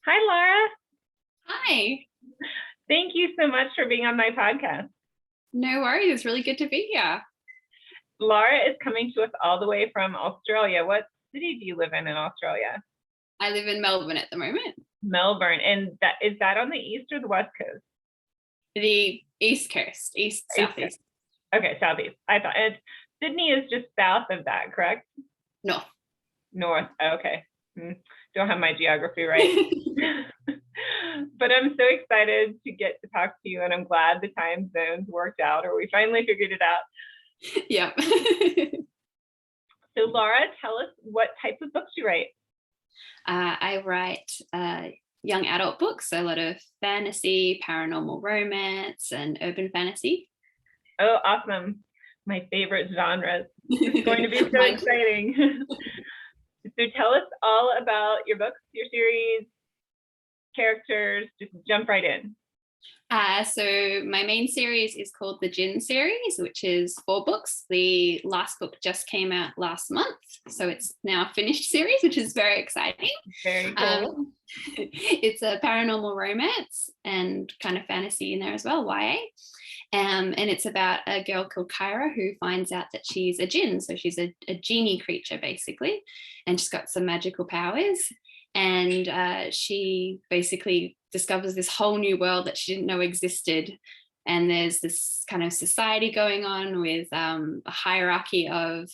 Hi, Laura. Hi. Thank you so much for being on my podcast. No worries. It's really good to be here. Laura is coming to us all the way from Australia. What city do you live in Australia? I live in Melbourne at the moment. Melbourne. And that on the east or the west coast? The East Coast, southeast. Okay, southeast. I thought Sydney is just south of that, correct? North. North. Okay. Don't have my geography right. But I'm so excited to get to talk to you, and I'm glad the time zones worked out, or we finally figured it out. Yep. So Laura, tell us what types of books you write. I write young adult books, so a lot of fantasy, paranormal romance, and urban fantasy. Oh, awesome. My favorite genres. It's going to be so exciting. So tell us all about your books, your series, characters, just jump right in. So my main series is called the Jinn series, which is 4 books. The last book just came out last month, so it's now a finished series, which is very exciting. Very cool. It's a paranormal romance and kind of fantasy in there as well, YA. And it's about a girl called Kyra who finds out that she's a jinn. So she's a genie creature, basically, and she's got some magical powers. And she basically discovers this whole new world that she didn't know existed. And there's this kind of society going on with a hierarchy of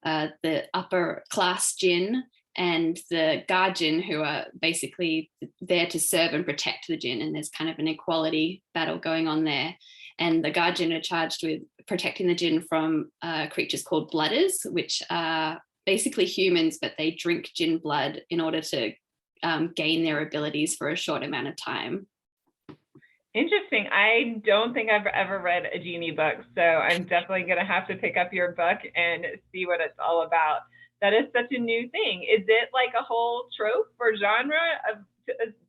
the upper class jinn and the guardian, who are basically there to serve and protect the jinn. And there's kind of an equality battle going on there. And the guardian are charged with protecting the jinn from creatures called blooders, which are basically humans, but they drink jinn blood in order to gain their abilities for a short amount of time. Interesting. I don't think I've ever read a genie book, so I'm definitely going to have to pick up your book and see what it's all about. That is such a new thing. Is it like a whole trope or genre of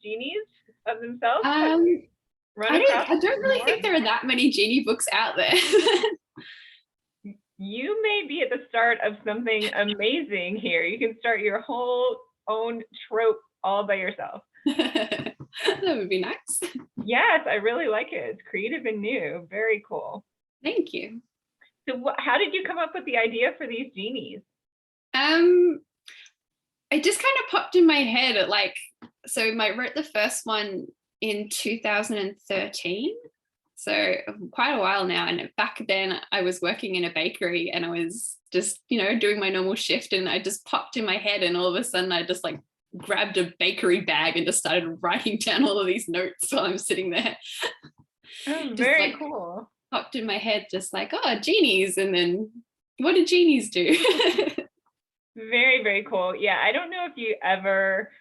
genies of themselves? I don't really think there are that many genie books out there. You may be at the start of something amazing here. You can start your whole own trope all by yourself. That would be nice. Yes, I really like it. It's creative and new. Very cool. Thank you. So how did you come up with the idea for these genies? It just kind of popped in my head at I wrote the first one in 2013. So quite a while now. And back then I was working in a bakery and I was just, doing my normal shift, and I just popped in my head, and all of a sudden I just grabbed a bakery bag and just started writing down all of these notes while I'm sitting there. Oh, very cool. Popped in my head just genies, and then what do genies do? Very, very cool. Yeah, I don't know if you ever,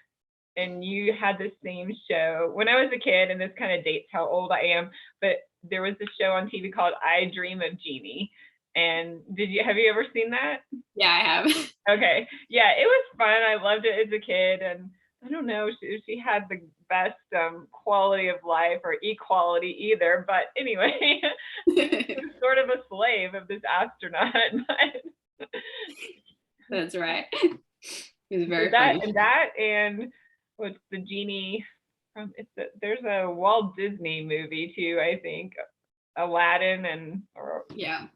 and you had the same show when I was a kid, and this kind of dates how old I am, but there was a show on TV called I Dream of Jeannie. And have you ever seen that? Yeah, I have. Okay. Yeah, it was fun. I loved it as a kid. And I don't know, she had the best quality of life or equality either. But anyway, she was sort of a slave of this astronaut. That's right. It was very funny. And what's the genie from? There's a Walt Disney movie too, I think. Aladdin yeah.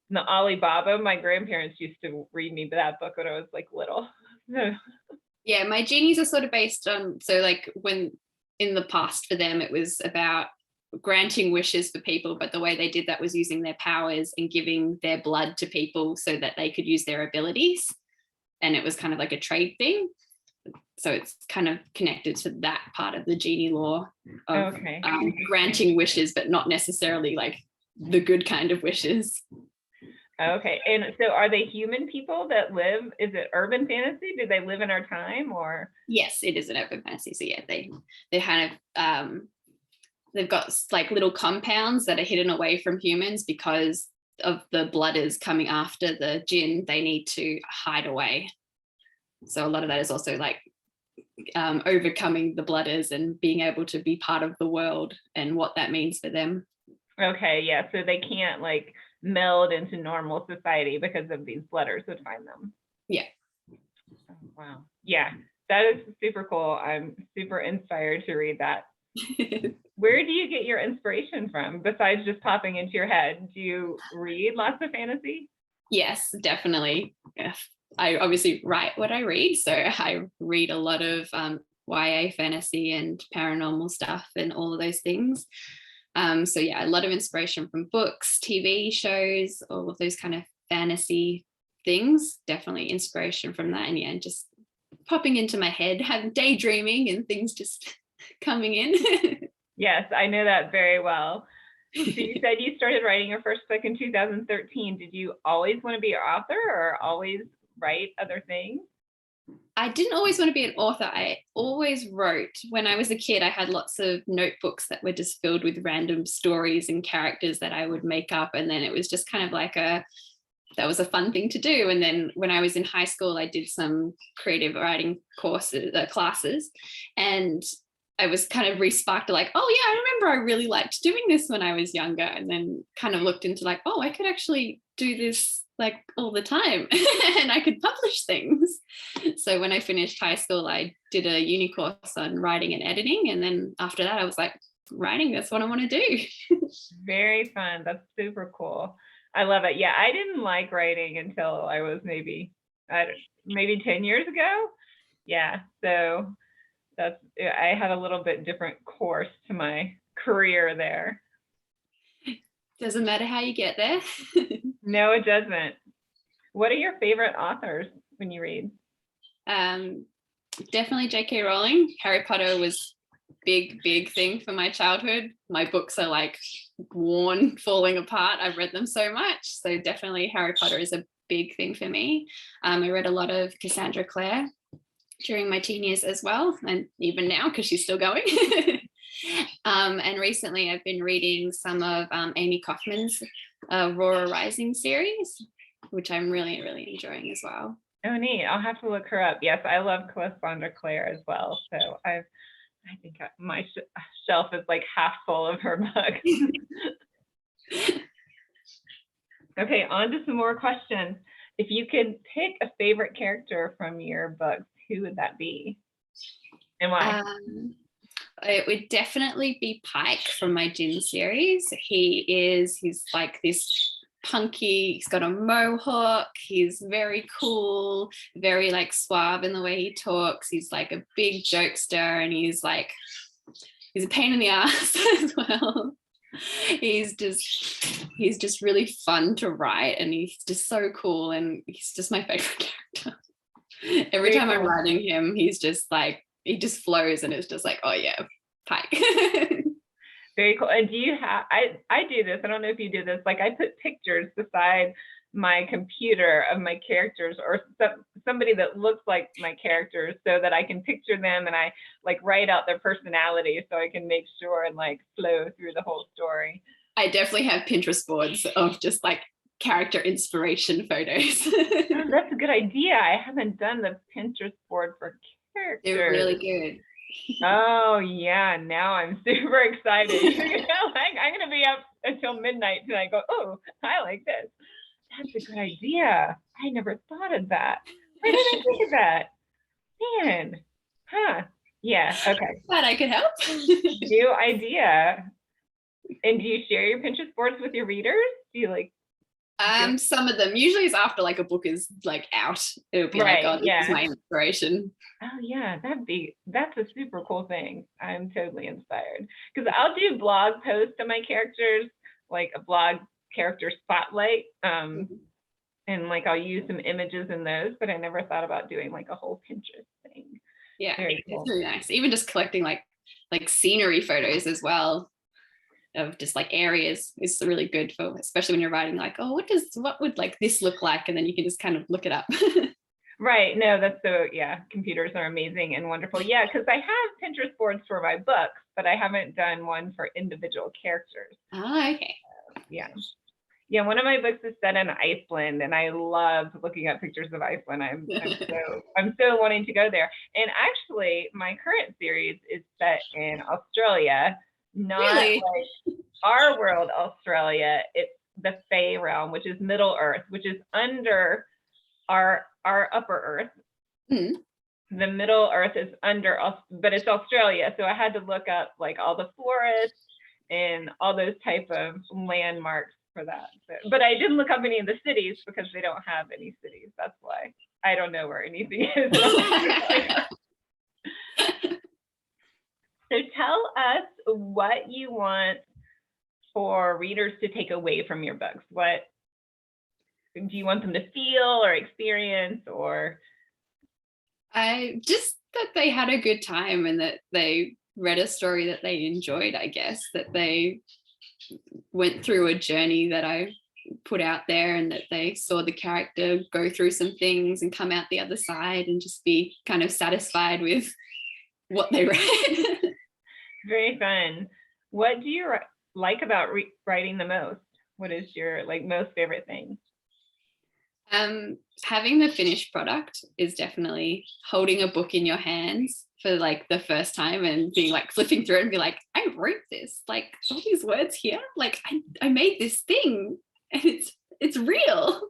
The Alibaba. My grandparents used to read me that book when I was little. Yeah, my genies are sort of based on, when in the past for them it was about granting wishes for people, but the way they did that was using their powers and giving their blood to people so that they could use their abilities, and it was kind of like a trade thing. So it's kind of connected to that part of the genie law of granting wishes, but not necessarily the good kind of wishes. Okay. And so are they human people that live, is it urban fantasy? Do they live in our time or? Yes, it is an urban fantasy. So yeah, they kind of, they've got little compounds that are hidden away from humans because of the blooders coming after the jinn. They need to hide away. So a lot of that is also overcoming the blooders and being able to be part of the world and what that means for them. Okay. Yeah. So they can't meld into normal society because of these blooders would find them. Yeah. Oh, wow. Yeah. That is super cool. I'm super inspired to read that. Where do you get your inspiration from besides just popping into your head? Do you read lots of fantasy? Yes, definitely. Yeah. I obviously write what I read, so I read a lot of YA fantasy and paranormal stuff and all of those things. So yeah, a lot of inspiration from books, TV shows, all of those kind of fantasy things. Definitely inspiration from that, and yeah, just popping into my head, having daydreaming and things just coming in. Yes, I know that very well. So you said you started writing your first book in 2013. Did you always want to be an author or always write other things? I didn't always want to be an author. I always wrote. When I was a kid, I had lots of notebooks that were just filled with random stories and characters that I would make up. And then it was just kind of like that was a fun thing to do. And then when I was in high school, I did some creative writing classes, and I was kind of re-sparked like, oh yeah, I remember I really liked doing this when I was younger, and then kind of looked into like, oh, I could actually do this like all the time and I could publish things. So when I finished high school, I did a uni course on writing and editing. And then after that, I was like, writing, that's what I want to do. Very fun. That's super cool. I love it. Yeah, I didn't like writing until I was maybe 10 years ago. Yeah, so I had a little bit different course to my career there. Doesn't matter how you get there. No, it doesn't. What are your favorite authors when you read? um, Definitely J.K. Rowling. Harry Potter was big thing for my childhood. My books are like worn, falling apart. I've read them so much. So definitely Harry Potter is a big thing for me. I read a lot of Cassandra Clare during my teen years as well, and even now because she's still going. And recently I've been reading some of Amy Kaufman's Aurora Rising series, which I'm really enjoying as well. Oh, neat. I'll have to look her up. Yes, I love Cassandra Clare as well. So I think my shelf is like half full of her books. Okay, on to some more questions. If you could pick a favorite character from your books, who would that be and why? It would definitely be Pike from my Gin series. He's like this punky, he's got a mohawk, he's very cool, very like suave in the way he talks. He's like a big jokester, and he's a pain in the ass as well. He's just really fun to write, and he's just so cool, and he's just my favorite character. Every Very time I'm cool. writing him, he's just like, he just flows, and it's just like, oh yeah, Pike. Very cool. And do you have, I do this, I don't know if you do this, like I put pictures beside my computer of my characters or somebody that looks like my characters so that I can picture them, and I like write out their personality so I can make sure and like flow through the whole story. I definitely have Pinterest boards of just like character inspiration photos. Oh, that's a good idea. I haven't done the Pinterest board for characters. They're really good. Oh yeah, now I'm super excited. Like I'm gonna be up until midnight tonight. Go, oh, I like this. That's a good idea. I never thought of that. Why didn't I think of that? Man, huh? Yeah. Okay. Glad I could help. New idea. And do you share your Pinterest boards with your readers? Do you like? Some of them. Usually it's after like a book is like out. It'll be like, Right. oh, this Yeah. is my inspiration. Oh yeah, that's a super cool thing. I'm totally inspired because I'll do blog posts of my characters, like a blog character spotlight, and like I'll use some images in those, but I never thought about doing like a whole Pinterest thing. Yeah, Very cool. it's really nice. Even just collecting like scenery photos as well of just like areas is really good for, especially when you're writing like, oh, what would like this look like, and then you can just kind of look it up. Right. No, that's so, yeah, computers are amazing and wonderful. Yeah, because I have Pinterest boards for my books, but I haven't done one for individual characters. Ah, okay. Yeah. Yeah, one of my books is set in Iceland, and I love looking at pictures of Iceland. I'm so wanting to go there. And actually, my current series is set in Australia, not Really? like our world, Australia. It's the Fey realm, which is Middle Earth, which is under our upper Earth. Mm. the Middle Earth is under, but it's Australia. So I had to look up like all the forests and all those type of landmarks for that. But I didn't look up any of the cities because they don't have any cities. That's why I don't know where anything is. So tell us what you want for readers to take away from your books. What do you want them to feel or experience? Or I just that they had a good time and that they read a story that they enjoyed, I guess, that they went through a journey that I put out there, and that they saw the character go through some things and come out the other side and just be kind of satisfied with what they read. Very fun. What do you like about writing the most? What is your like most favorite thing? Having the finished product is definitely holding a book in your hands for like the first time and being like flipping through it and be like, I wrote this, like all these words here, like I made this thing and it's real.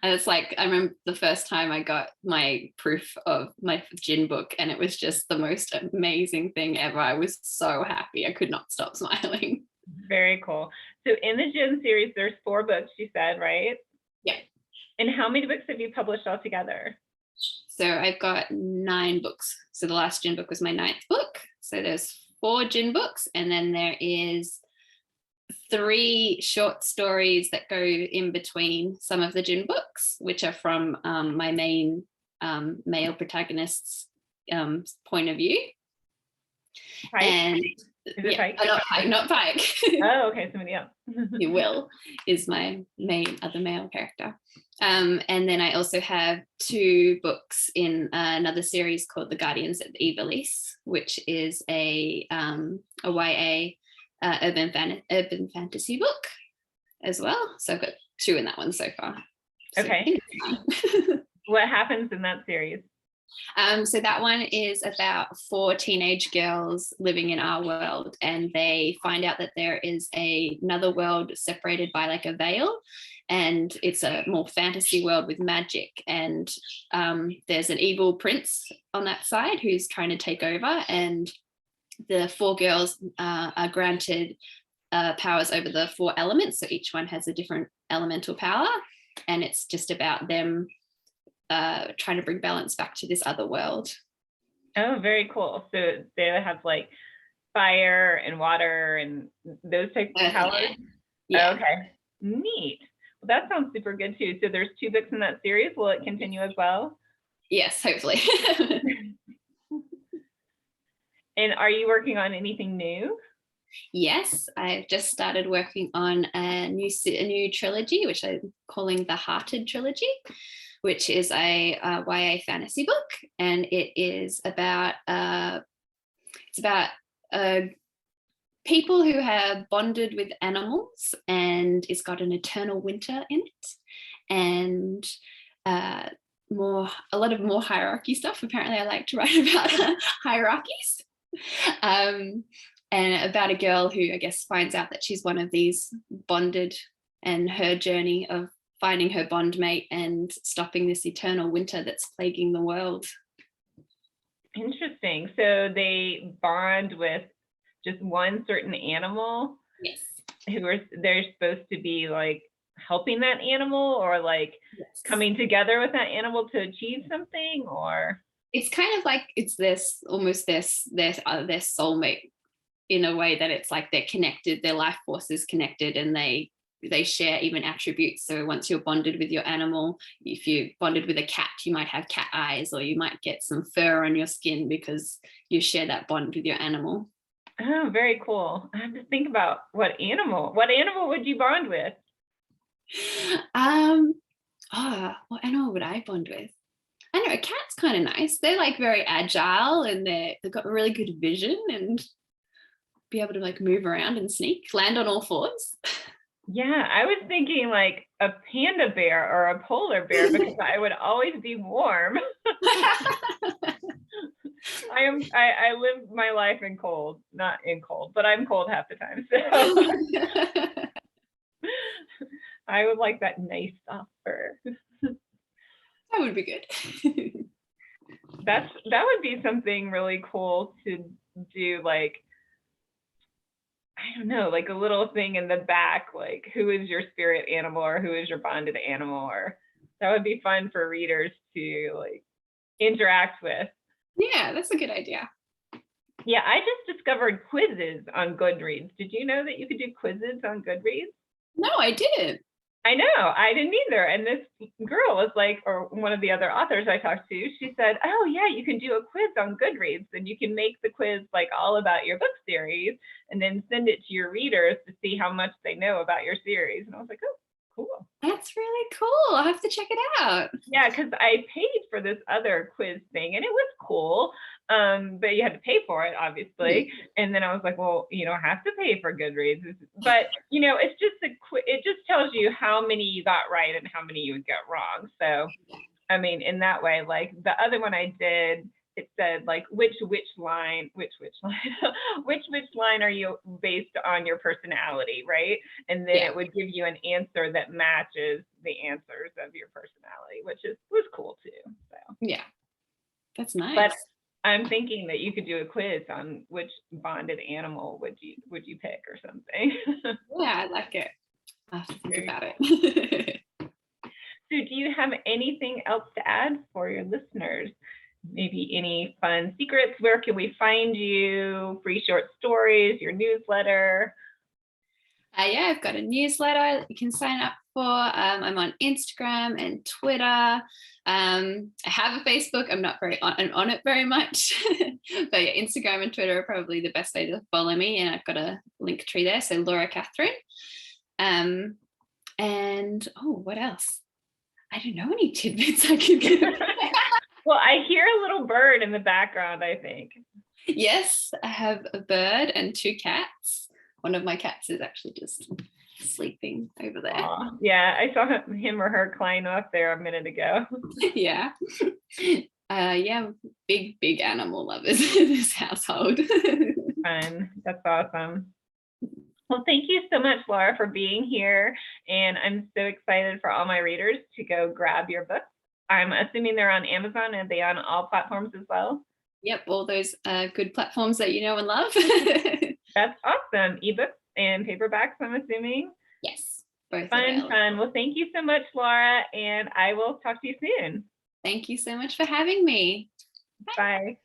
And it's like, I remember the first time I got my proof of my gin book, and it was just the most amazing thing ever. I was so happy. I could not stop smiling. Very cool. So in the gin series, there's 4 books, you said, right? Yeah. And how many books have you published altogether? So I've got 9 books. So the last gin book was my 9th book. So there's 4 gin books, and then there is 3 short stories that go in between some of the gin books, which are from my main male protagonist's point of view. Pike? And is it Pike? Not Pike. Oh, okay, somebody else. Will is my main other male character. And then I also have 2 books in another series called The Guardians of the Evilise, which is a YA urban fantasy book as well. So I've got 2 in that one so far. Okay. What happens in that series? So that one is about 4 teenage girls living in our world, and they find out that there is another world separated by like a veil, and it's a more fantasy world with magic, and there's an evil prince on that side who's trying to take over, and the 4 girls are granted powers over the 4 elements, so each one has a different elemental power, and it's just about them trying to bring balance back to this other world. Oh, very cool. So they have like fire and water and those types of powers? Yeah. Okay, neat. Well, that sounds super good too. So there's 2 books in that series. Will it continue as well? Yes, hopefully. And are you working on anything new? Yes, I've just started working on a new trilogy, which I'm calling the Hearted Trilogy, which is a YA fantasy book, and it is about people who have bonded with animals, and it's got an eternal winter in it, and a lot of more hierarchy stuff. Apparently, I like to write about hierarchies. And about a girl who I guess finds out that she's one of these bonded, and her journey of finding her bond mate and stopping this eternal winter that's plaguing the world. Interesting. So they bond with just one certain animal? Yes. They're supposed to be like helping that animal, or like coming together with that animal to achieve something? Or it's kind of like it's this almost their soulmate, in a way that it's like they're connected, their life force is connected, and they share even attributes. So once you're bonded with your animal, if you bonded with a cat, you might have cat eyes, or you might get some fur on your skin because you share that bond with your animal. Oh, very cool. I have to think about what animal would you bond with? What animal would I bond with? I don't know, a cat's kind of nice. They're like very agile, and they've got really good vision and be able to like move around and sneak, land on all 4s. Yeah, I was thinking like a panda bear or a polar bear, because I would always be warm. I live my life in cold, not in cold, but I'm cold half the time. So I would like that nice soft fur. That would be good. that would be something really cool to do, like, I don't know, like a little thing in the back, like who is your spirit animal or who is your bonded animal, or that would be fun for readers to like interact with. Yeah, that's a good idea. Yeah, I just discovered quizzes on Goodreads. Did you know that you could do quizzes on Goodreads? No, I didn't. I know, I didn't either. And this girl was like, or one of the other authors I talked to, she said, oh, yeah, you can do a quiz on Goodreads and you can make the quiz like all about your book series and then send it to your readers to see how much they know about your series. And I was like, oh, cool. That's really cool. I'll have to check it out. Yeah, because I paid for this other quiz thing and it was cool. But you had to pay for it, obviously. And then I was like, well, you don't have to pay for Goodreads. But, you know, it's just it just tells you how many you got right and how many you got wrong. So, I mean, in that way, like the other one I did, it said like which line are you based on your personality, right? And then it would give you an answer that matches the answers of your personality, which was cool too. So yeah, that's nice. But I'm thinking that you could do a quiz on which bonded animal would you pick or something. Yeah, I like it. I'll have to think about it. So do you have anything else to add for your listeners? Maybe any fun secrets? Where can we find you? Free short stories, your newsletter? Yeah, I've got a newsletter you can sign up for. I'm on Instagram and Twitter. I have a Facebook. I'm not very on it very much. But yeah, Instagram and Twitter are probably the best way to follow me. And I've got a link tree there. So Laura Catherine. And what else? I don't know any tidbits I could give. Well, I hear a little bird in the background, I think. Yes, I have a bird and 2 cats. One of my cats is actually just sleeping over there. Aww. Yeah, I saw him or her climb up there a minute ago. Yeah. Yeah, big animal lovers in this household. Fun. That's awesome. Well, thank you so much, Laura, for being here. And I'm so excited for all my readers to go grab your books. I'm assuming they're on Amazon. Are they on all platforms as well? Yep, all those good platforms that you know and love. That's awesome. Ebooks and paperbacks, I'm assuming. Yes, both. Fun. Well, thank you so much, Laura, and I will talk to you soon. Thank you so much for having me. Bye.